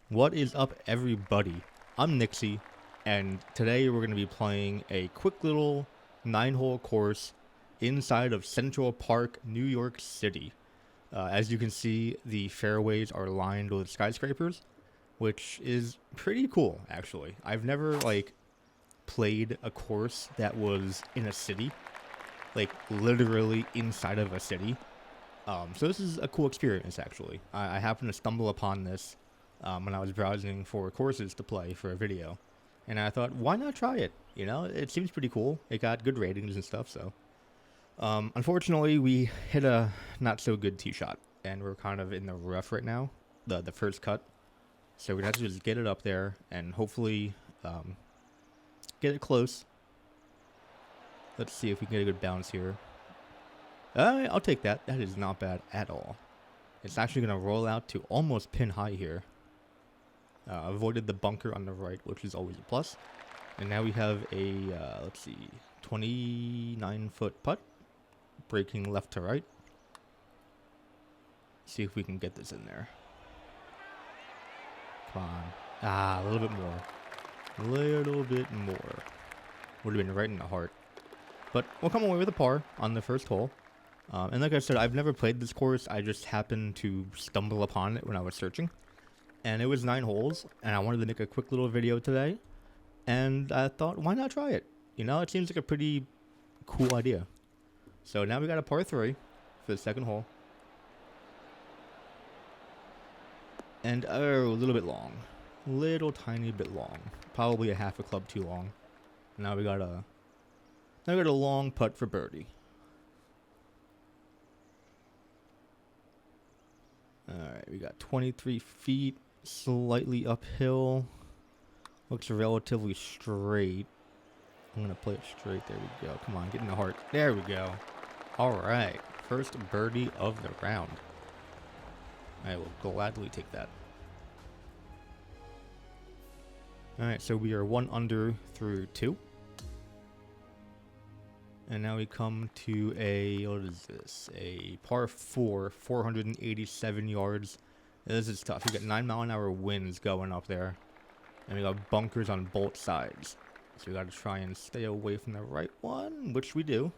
What is up, everybody? I'm Nixie, and today we're going to be playing a quick little 9-hole course inside of Central Park, New York City. As you can see, the fairways are lined with skyscrapers, which is pretty cool, actually. I've never, played a course that was in a city, literally inside of a city. So this is a cool experience, actually. I happened to stumble upon this when I was browsing for courses to play for a video. And I thought, why not try it? You know, it seems pretty cool. It got good ratings and stuff, so. Unfortunately, we hit a not-so-good tee shot, and we're kind of in the rough right now, the first cut. So we're going to have to just get it up there and hopefully get it close. Let's see if we can get a good bounce here. I'll take that. That is not bad at all. It's actually going to roll out to almost pin high here. Avoided the bunker on the right, which is always a plus. And now we have a, let's see, 29-foot putt. Breaking left to right. See if we can get this in there. Come on. A little bit more. A little bit more. Would have been right in the heart. But we'll come away with a par on the first hole. And like I said, I've never played this course. I just happened to stumble upon it when I was searching. And it was 9 holes, and I wanted to make a quick little video today. And I thought, why not try it? You know, it seems like a pretty cool idea. So now we got a par 3 for the second hole. And a little bit long. Little tiny bit long. Probably a half a club too long. Now we got a long putt for birdie. Alright, we got 23 feet, slightly uphill. Looks relatively straight. I'm going to play it straight. There we go. Come on, get in the heart. There we go. Alright, first birdie of the round. I will gladly take that. Alright, so we are 1 under through 2. And now we come to a, what is this? A par 4, 487 yards. This is tough. We got 9-mile-an-hour winds going up there. And we got bunkers on both sides. So we got to try and stay away from the right one, which we do.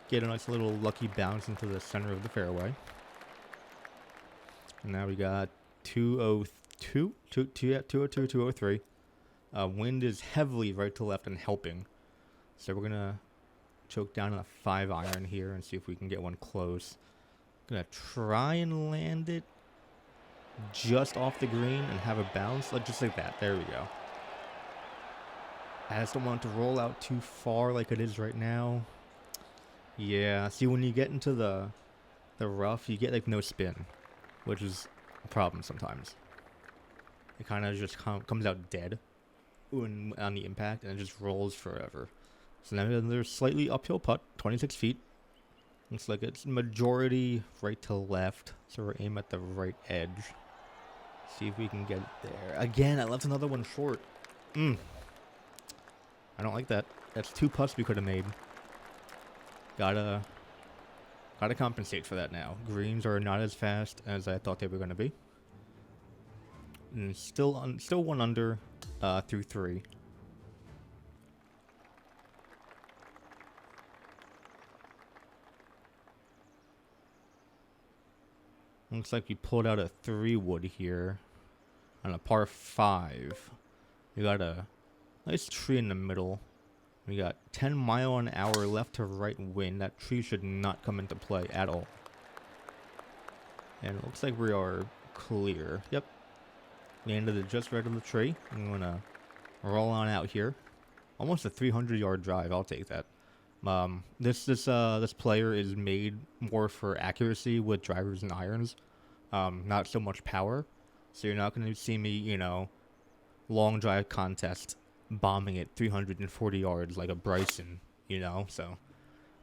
Get a nice little lucky bounce into the center of the fairway. And now we got 202, 202, 203. Wind is heavily right to left and helping. So we're going to choke down on a 5-iron here and see if we can get one close. Gonna try and land it just off the green and have a bounce, just like that. There we go. I just don't want it to roll out too far like it is right now. Yeah, see, when you get into the rough, you get no spin, which is a problem sometimes. It kind of just comes out dead on the impact, and it just rolls forever. So now there's slightly uphill putt, 26 feet. Looks like it's majority right to left. So we're aiming at the right edge. See if we can get it there. Again, I left another one short. I don't like that. That's 2 putts we could have made. Gotta compensate for that now. Greens are not as fast as I thought they were going to be. And still 1 under through 3. Looks like we pulled out a 3-wood here on a par 5. We got a nice tree in the middle. We got 10-mile-an-hour left to right wind. That tree should not come into play at all. And it looks like we are clear. Yep. Landed it just right on the tree. I'm going to roll on out here. Almost a 300-yard drive. I'll take that. This player is made more for accuracy with drivers and irons, not so much power. So you're not going to see me, you know, long drive contest bombing it 340 yards like a Bryson, you know. So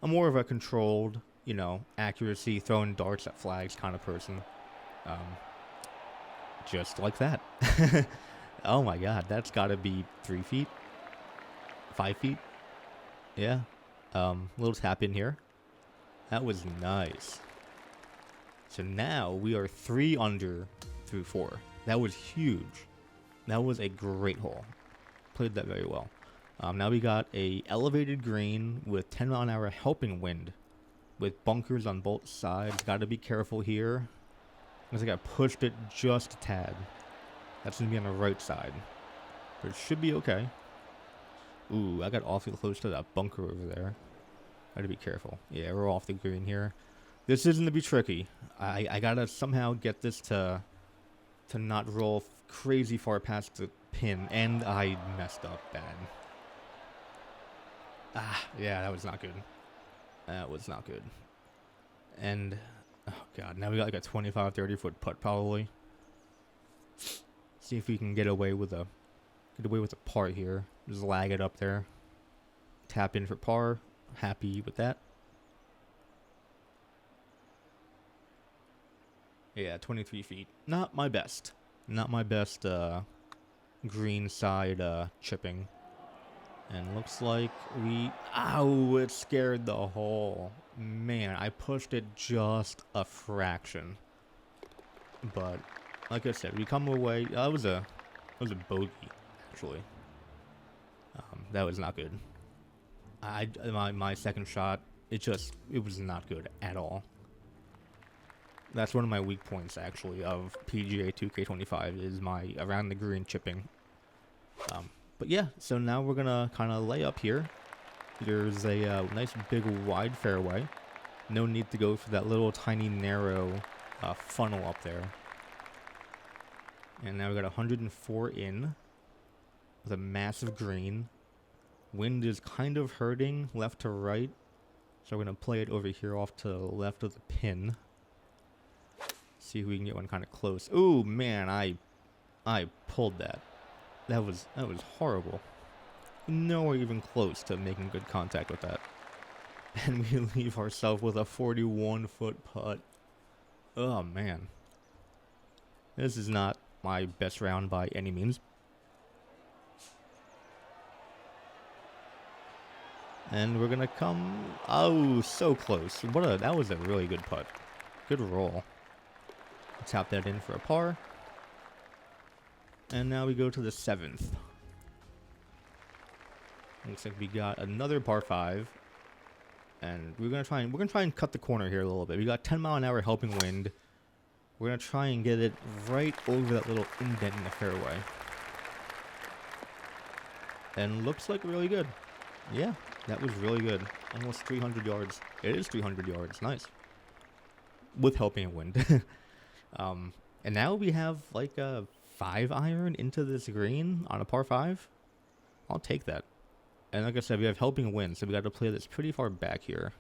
I'm more of a controlled, you know, accuracy, throwing darts at flags kind of person. Just like that. Oh my God, that's got to be 3 feet, 5 feet. Yeah. Little tap in here. That was nice. So now we are 3 under through 4. That was huge. That was a great hole. Played that very well. Now we got a elevated green with 10-mile-an-hour helping wind, with bunkers on both sides. Got to be careful here. Looks like I pushed it just a tad. That's gonna be on the right side, but it should be okay. Ooh, I got awfully close to that bunker over there. Got to be careful. Yeah, we're off the green here. This is gonna be tricky. I gotta somehow get this to not roll crazy far past the pin, and I messed up bad. Yeah, that was not good. That was not good. And, oh god, now we got like a 25, 30 foot putt probably. See if we can get away with a par here. Just lag it up there. Tap in for par. Happy with that. Yeah, 23 feet. Not my best. Not my best green side chipping. And looks like we... Ow! It scared the hole. Man, I pushed it just a fraction. But, like I said, we come away... that was a bogey, actually. That was not good. My second shot, it was not good at all. That's one of my weak points, actually, of PGA2K25, is my around the green chipping. But yeah, so now we're gonna kind of lay up here. There's a nice big wide fairway. No need to go for that little tiny narrow funnel up there. And now we got 104 in with a massive green. Wind is kind of hurting left to right, so we're gonna play it over here off to the left of the pin. See if we can get one kind of close. Ooh, man, I pulled that. That was horrible. Nowhere even close to making good contact with that. And we leave ourselves with a 41-foot putt. Oh, man. This is not my best round by any means. And we're gonna come... Oh, so close. That was a really good putt. Good roll. Tap that in for a par. And now we go to the 7th. Looks like we got another par 5. And we're gonna try and cut the corner here a little bit. We got 10-mile-an-hour helping wind. We're gonna try and get it right over that little indent in the fairway. And looks like really good. Yeah, that was really good. Almost 300 yards. It is 300 yards. Nice. With helping wind. And now we have like a 5-iron into this green on a par 5. I'll take that. And like I said, we have helping wind, so we got to play this pretty far back here.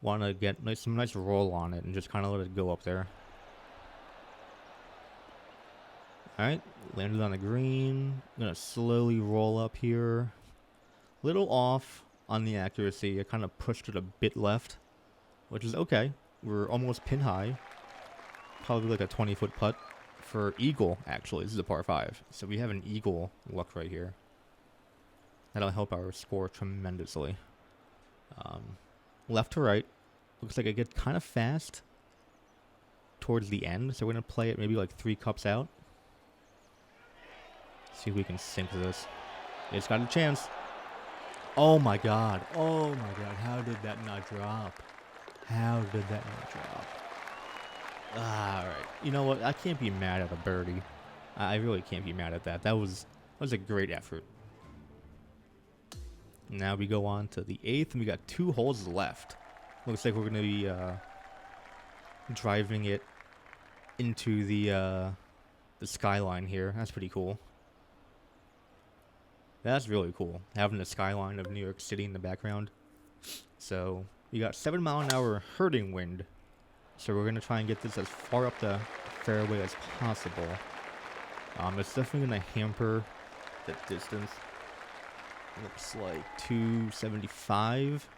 Want to get some nice roll on it and just kind of let it go up there. Alright, landed on the green. I'm going to slowly roll up here. Little off on the accuracy. I kind of pushed it a bit left, which is okay. We're almost pin high. Probably like a 20-foot putt for eagle, actually. This is a par 5. So we have an eagle luck right here. That'll help our score tremendously. Left to right. Looks like I get kind of fast towards the end. So we're going to play it maybe like 3 cups out. See if we can sink this. It's got a chance. Oh my god. Oh my god. How did that not drop? How did that not drop? Alright. You know what? I can't be mad at a birdie. I really can't be mad at that. That was a great effort. Now we go on to the 8th, and we got 2 holes left. Looks like we're going to be driving it into the skyline here. That's pretty cool. That's really cool, having the skyline of New York City in the background. So, we got 7-mile-an-hour hurting wind. So we're going to try and get this as far up the fairway as possible. It's definitely going to hamper the distance. Looks like 275.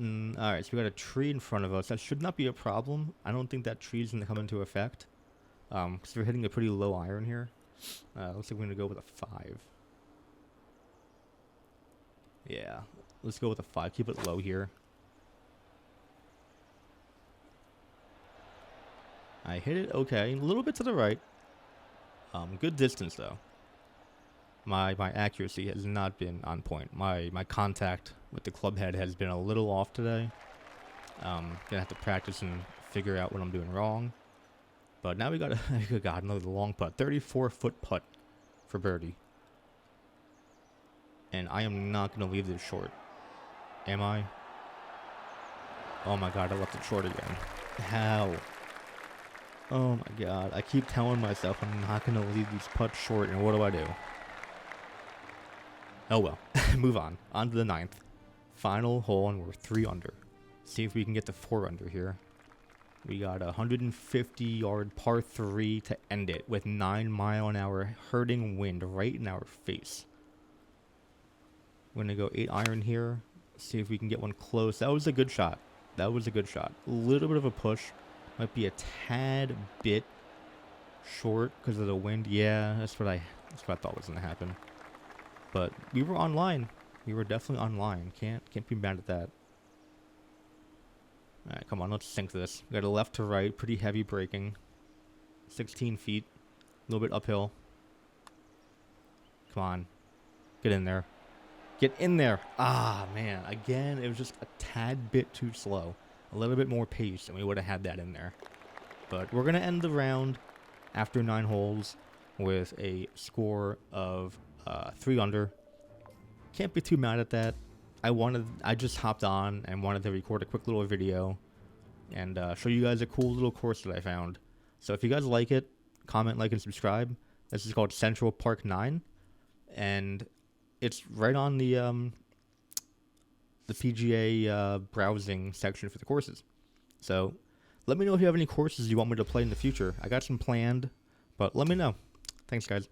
Alright, so we got a tree in front of us. That should not be a problem. I don't think that tree's going to come into effect. Because we're hitting a pretty low iron here. Looks like we're going to go with a 5. Yeah, let's go with a 5. Keep it low here. I hit it okay, a little bit to the right. Good distance though. My accuracy has not been on point. My contact with the club head has been a little off today. Gonna have to practice and figure out what I'm doing wrong. But now we got good God, another long putt. 34-foot putt for birdie. And I am not gonna leave this short. Am I? Oh my God, I left it short again. How? Oh my God, I keep telling myself I'm not gonna leave these putts short, and what do? Oh well, move on. On to the 9th. Final hole, and we're 3 under. See if we can get to 4 under here. We got a 150-yard par 3 to end it with 9-mile-an-hour hurting wind right in our face. We're gonna go 8 iron here. See if we can get one close. That was a good shot. That was a good shot. A little bit of a push. Might be a tad bit short because of the wind. Yeah, that's what I thought was gonna happen. But we were online. We were definitely online. Can't be mad at that. Alright, come on, let's sink this. We got a left to right, pretty heavy braking. 16 feet. A little bit uphill. Come on. Get in there. Get in there. Ah, man. Again, it was just a tad bit too slow. A little bit more pace, and we would have had that in there. But we're going to end the round after 9 holes with a score of 3 under. Can't be too mad at that. I just hopped on and wanted to record a quick little video and show you guys a cool little course that I found. So if you guys like it, comment, like, and subscribe. This is called Central Park 9, and it's right on the PGA browsing section for the courses. So let me know if you have any courses you want me to play in the future. I got some planned, but let me know. Thanks, guys.